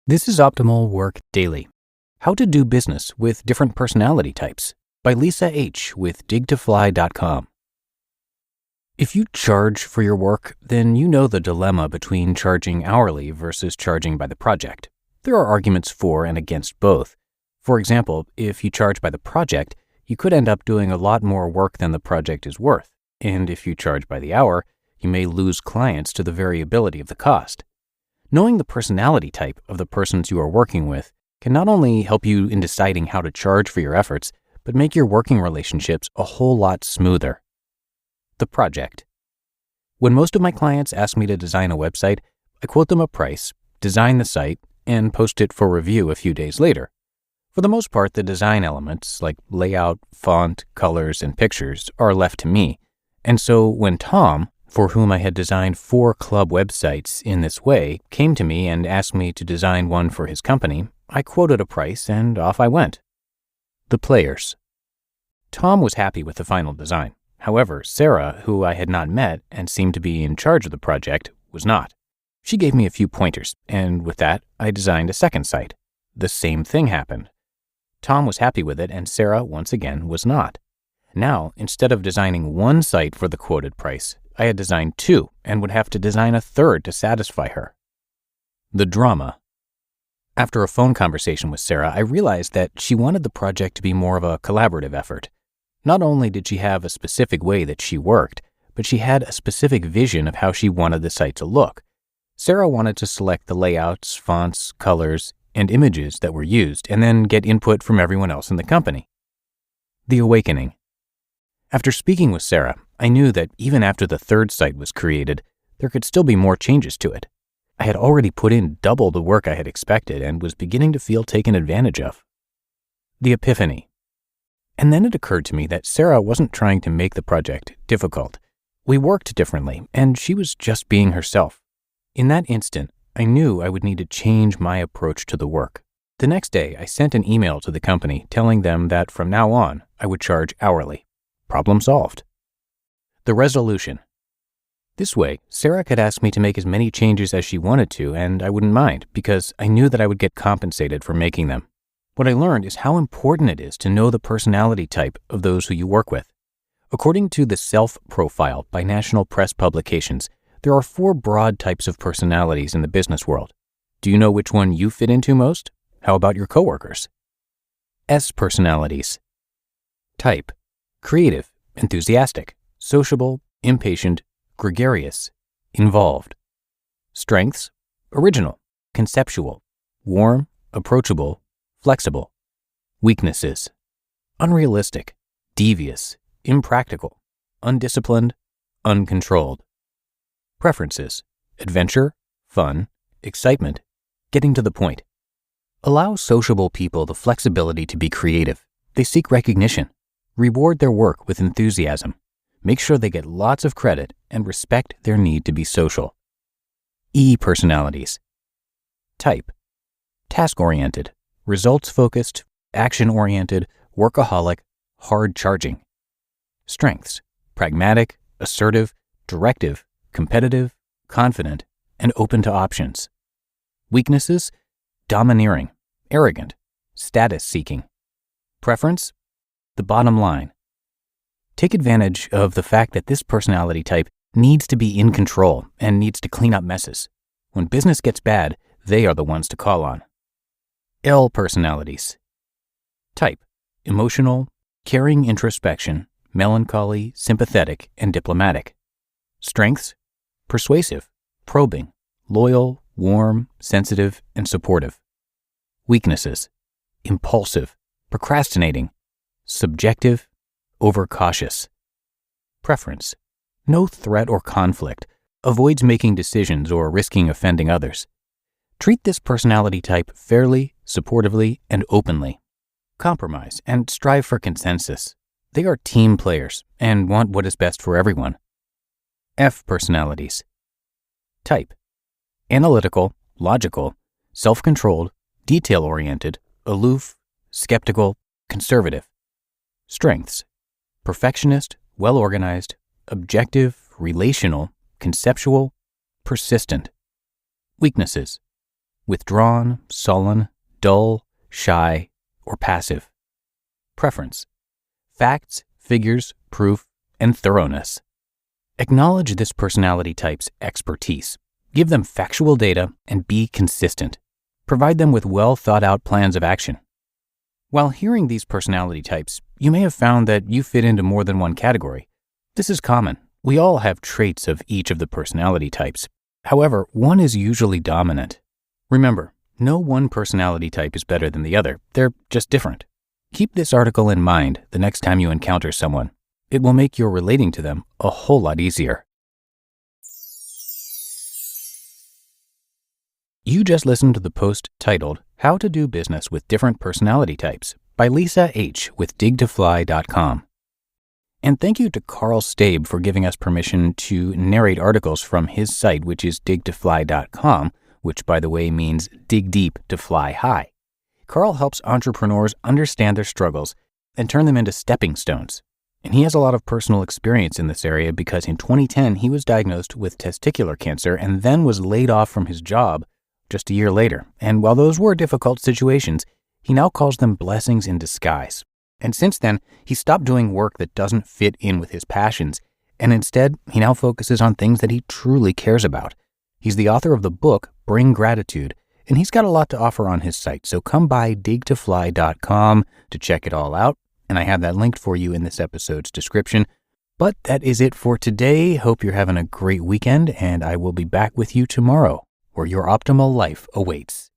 This is Optimal Work Daily. How to do business with different personality types by Lisa H. with digtofly.com. If you charge for your work, then you know the dilemma between charging hourly versus charging by the project. There are arguments for and against both. For example, if you charge by the project, you could end up doing a lot more work than the project is worth. And if you charge by the hour, you may lose clients to the variability of the cost. Knowing the personality type of the persons you are working with can not only help you in deciding how to charge for your efforts, but make your working relationships a whole lot smoother. The project. When most of my clients ask me to design a website, I quote them a price, design the site, and post it for review a few days later. For the most part, the design elements like layout, font, colors, and pictures are left to me. And so when Tom, for whom I had designed 4 club websites in this way, came to me and asked me to design one for his company, I quoted a price and off I went. The players. Tom was happy with the final design. However, Sarah, who I had not met and seemed to be in charge of the project, was not. She gave me a few pointers, and with that, I designed a second site. The same thing happened. Tom was happy with it, and Sarah, once again, was not. Now, instead of designing one site for the quoted price, I had designed 2 and would have to design a third to satisfy her. The drama. After a phone conversation with Sarah, I realized that she wanted the project to be more of a collaborative effort. Not only did she have a specific way that she worked, but she had a specific vision of how she wanted the site to look. Sarah wanted to select the layouts, fonts, colors, and images that were used, and then get input from everyone else in the company. The awakening. After speaking with Sarah, I knew that even after the third site was created, there could still be more changes to it. I had already put in double the work I had expected and was beginning to feel taken advantage of. The epiphany. And then it occurred to me that Sarah wasn't trying to make the project difficult. We worked differently, and she was just being herself. In that instant, I knew I would need to change my approach to the work. The next day, I sent an email to the company telling them that from now on, I would charge hourly. Problem solved. The resolution. This way, Sarah could ask me to make as many changes as she wanted to, and I wouldn't mind because I knew that I would get compensated for making them. What I learned is how important it is to know the personality type of those who you work with. According to the Self Profile by National Press Publications, there are 4 broad types of personalities in the business world. Do you know which one you fit into most? How about your coworkers? S personalities. Type: creative, enthusiastic, sociable, impatient, gregarious, involved. Strengths: original, conceptual, warm, approachable, flexible. Weaknesses: unrealistic, devious, impractical, undisciplined, uncontrolled. Preferences: adventure, fun, excitement, getting to the point. Allow sociable people the flexibility to be creative. They seek recognition. Reward their work with enthusiasm. Make sure they get lots of credit and respect their need to be social. E personalities. Type: task-oriented, results-focused, action-oriented, workaholic, hard-charging. Strengths: pragmatic, assertive, directive, competitive, confident, and open to options. Weaknesses: domineering, arrogant, status-seeking. Preference: the bottom line. Take advantage of the fact that this personality type needs to be in control and needs to clean up messes. When business gets bad, they are the ones to call on. L personalities. Type: emotional, caring introspection, melancholy, sympathetic, and diplomatic. Strengths: persuasive, probing, loyal, warm, sensitive, and supportive. Weaknesses: impulsive, procrastinating, subjective, overcautious. Preference: no threat or conflict, avoids making decisions or risking offending others. Treat this personality type fairly, supportively, and openly. Compromise and strive for consensus. They are team players and want what is best for everyone. F personalities. Type: analytical, logical, self-controlled, detail-oriented, aloof, skeptical, conservative. Strengths: perfectionist, well-organized, objective, relational, conceptual, persistent. Weaknesses: withdrawn, sullen, dull, shy, or passive. Preference: facts, figures, proof, and thoroughness. Acknowledge this personality type's expertise. Give them factual data and be consistent. Provide them with well-thought-out plans of action. While hearing these personality types, you may have found that you fit into more than one category. This is common. We all have traits of each of the personality types. However, one is usually dominant. Remember, no one personality type is better than the other. They're just different. Keep this article in mind the next time you encounter someone. It will make your relating to them a whole lot easier. You just listened to the post titled, How to Do Business with Different Personality Types by Lisa H. with digtofly.com. And thank you to Carl Stabe for giving us permission to narrate articles from his site, which is digtofly.com, which, by the way, means dig deep to fly high. Carl helps entrepreneurs understand their struggles and turn them into stepping stones. And he has a lot of personal experience in this area because in 2010, he was diagnosed with testicular cancer and then was laid off from his job just a year later. And while those were difficult situations, he now calls them blessings in disguise. And since then, he stopped doing work that doesn't fit in with his passions, and instead, he now focuses on things that he truly cares about. He's the author of the book, Bring Gratitude, and he's got a lot to offer on his site, so come by digtofly.com to check it all out, and I have that linked for you in this episode's description. But that is it for today. Hope you're having a great weekend, and I will be back with you tomorrow, where your optimal life awaits.